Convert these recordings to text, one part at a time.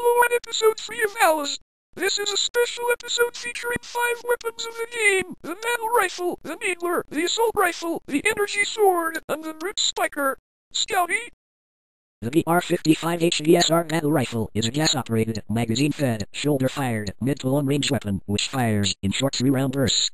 Hello and episode 3 of haloz. This is a special episode featuring 5 weapons of the game: the battle rifle, the needler, the assault rifle, the energy sword, and the brute spiker. Scouty? The BR-55 HVSR battle rifle is a gas-operated, magazine-fed, shoulder-fired, mid to long-range weapon which fires in short 3-round bursts.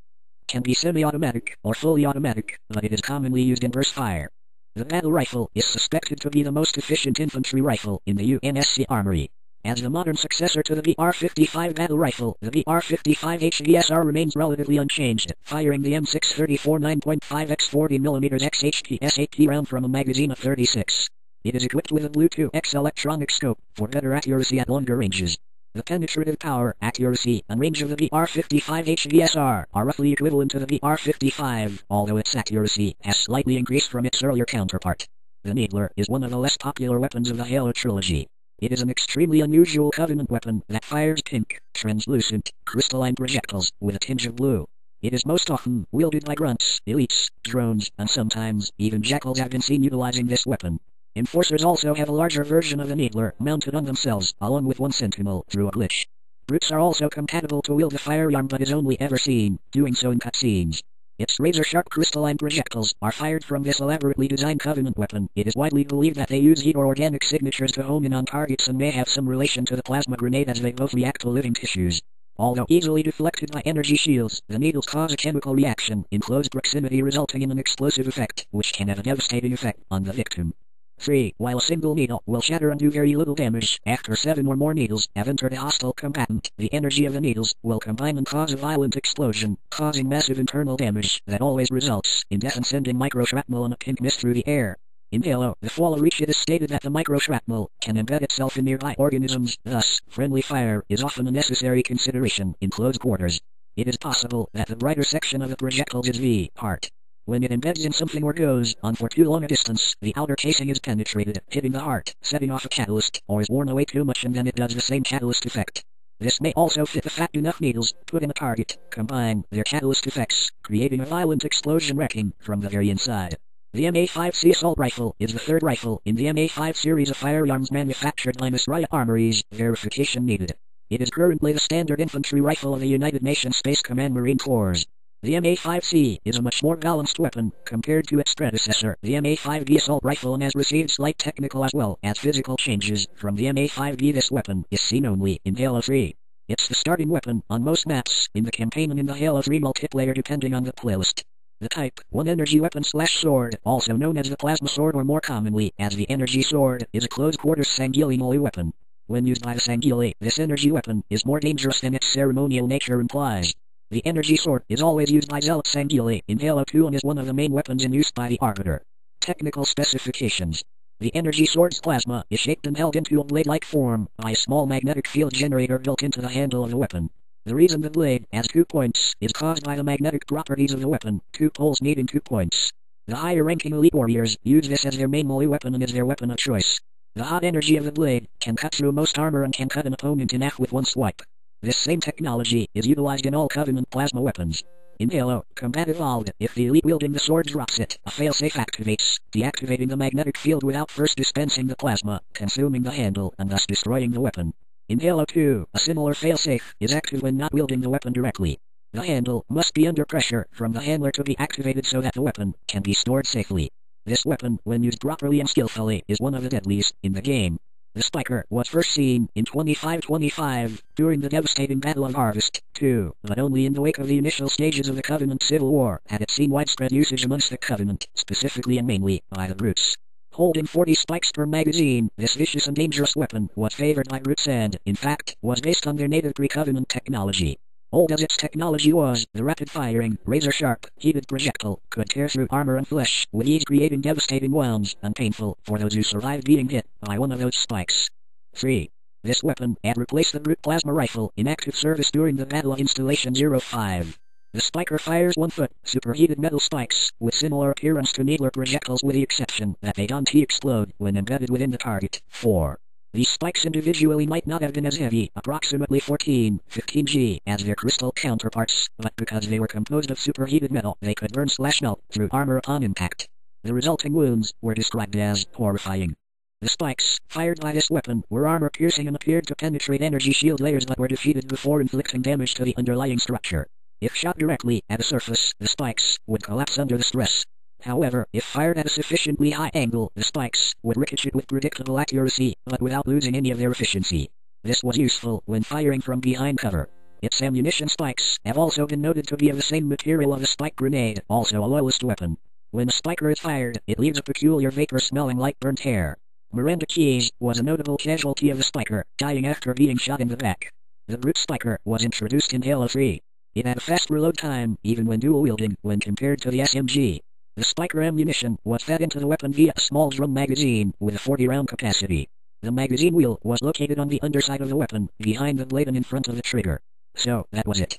Can be semi-automatic or fully automatic, but it is commonly used in burst fire. The battle rifle is suspected to be the most efficient infantry rifle in the UNSC Armory. As the modern successor to the BR-55 battle rifle, the BR-55 HVSR remains relatively unchanged, firing the M634 9.5x 40mm XHT SAT round from a magazine of 36. It is equipped with a Bluetooth X electronic scope for better accuracy at longer ranges. The penetrative power, accuracy, and range of the BR-55 HVSR are roughly equivalent to the BR-55, although its accuracy has slightly increased from its earlier counterpart. The Needler is one of the less popular weapons of the Halo trilogy. It is an extremely unusual Covenant weapon that fires pink, translucent, crystalline projectiles with a tinge of blue. It is most often wielded by grunts, elites, drones, and sometimes even jackals have been seen utilizing this weapon. Enforcers also have a larger version of the Needler mounted on themselves, along with one sentinel, through a glitch. Brutes are also compatible to wield the firearm but is only ever seen doing so in cutscenes. Its razor-sharp crystalline projectiles are fired from this elaborately designed Covenant weapon. It is widely believed that they use heat or organic signatures to home in on targets and may have some relation to the plasma grenade as they both react to living tissues. Although easily deflected by energy shields, the needles cause a chemical reaction in close proximity resulting in an explosive effect, which can have a devastating effect on the victim. 3. While a single needle will shatter and do very little damage, after 7 or more needles have entered a hostile combatant, the energy of the needles will combine and cause a violent explosion, causing massive internal damage that always results in death and sending microshrapnel and a pink mist through the air. In Halo, the Fall of Reach, it is stated that the microshrapnel can embed itself in nearby organisms, thus, friendly fire is often a necessary consideration in close quarters. It is possible that the brighter section of the projectiles is the heart. When it embeds in something or goes on for too long a distance, the outer casing is penetrated, hitting the heart, setting off a catalyst, or is worn away too much and then it does the same catalyst effect. This may also fit the fat enough needles put in a target, combine their catalyst effects, creating a violent explosion wrecking from the very inside. The MA5C assault rifle is the third rifle in the MA5 series of firearms manufactured by Nasraya Armories. Verification needed. It is currently the standard infantry rifle of the United Nations Space Command Marine Corps. The MA5C is a much more balanced weapon compared to its predecessor, the MA5B assault rifle, and has received slight technical as well as physical changes from the MA5B. This weapon is seen only in Halo 3. It's the starting weapon on most maps in the campaign and in the Halo 3 multiplayer depending on the playlist. The Type 1 energy weapon/sword, also known as the plasma sword or more commonly as the energy sword, is a close-quarters Sangheili melee weapon. When used by the Sangheili, this energy weapon is more dangerous than its ceremonial nature implies. The energy sword is always used by Zealot Sangheili in Halo 2 and is one of the main weapons in use by the Arbiter. Technical specifications. The energy sword's plasma is shaped and held into a blade-like form by a small magnetic field generator built into the handle of the weapon. The reason the blade has 2 points is caused by the magnetic properties of the weapon, 2 poles needing 2 points. The higher-ranking elite warriors use this as their main melee weapon and is their weapon of choice. The hot energy of the blade can cut through most armor and can cut an opponent in half with one swipe. This same technology is utilized in all Covenant plasma weapons. In Halo, Combat Evolved, if the elite wielding the sword drops it, a failsafe activates, deactivating the magnetic field without first dispensing the plasma, consuming the handle, and thus destroying the weapon. In Halo 2, a similar failsafe is active when not wielding the weapon directly. The handle must be under pressure from the handler to be activated so that the weapon can be stored safely. This weapon, when used properly and skillfully, is one of the deadliest in the game. The Spiker was first seen in 2525 during the devastating Battle of Harvest 2, but only in the wake of the initial stages of the Covenant Civil War had it seen widespread usage amongst the Covenant, specifically and mainly by the Brutes. Holding 40 spikes per magazine, this vicious and dangerous weapon was favored by Brutes and, in fact, was based on their native pre-Covenant technology. Old as its technology was, the rapid-firing, razor-sharp, heated projectile could tear through armor and flesh with ease, creating devastating wounds and painful for those who survived being hit by one of those spikes. 3. This weapon had replaced the Brute plasma rifle in active service during the Battle of Installation 05. The Spiker fires 1-foot, superheated metal spikes with similar appearance to Needler projectiles with the exception that they don't explode when embedded within the target. 4. These spikes individually might not have been as heavy, approximately 14-15 G, as their crystal counterparts, but because they were composed of superheated metal, they could burn/melt through armor upon impact. The resulting wounds were described as horrifying. The spikes, fired by this weapon, were armor-piercing and appeared to penetrate energy shield layers but were defeated before inflicting damage to the underlying structure. If shot directly at a surface, the spikes would collapse under the stress. However, if fired at a sufficiently high angle, the spikes would ricochet with predictable accuracy, but without losing any of their efficiency. This was useful when firing from behind cover. Its ammunition spikes have also been noted to be of the same material of a spike grenade, also a lowest weapon. When a spiker is fired, it leaves a peculiar vapor smelling like burnt hair. Miranda Keyes was a notable casualty of the spiker, dying after being shot in the back. The brute spiker was introduced in Halo 3. It had a fast reload time, even when dual-wielding, when compared to the SMG. The spiker ammunition was fed into the weapon via a small drum magazine with a 40-round capacity. The magazine wheel was located on the underside of the weapon, behind the blade and in front of the trigger. So, that was it.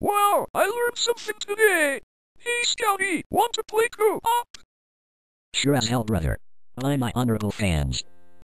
Wow, I learned something today. Hey Scouty, want to play co-op? Sure as hell, brother. Align my honorable fans.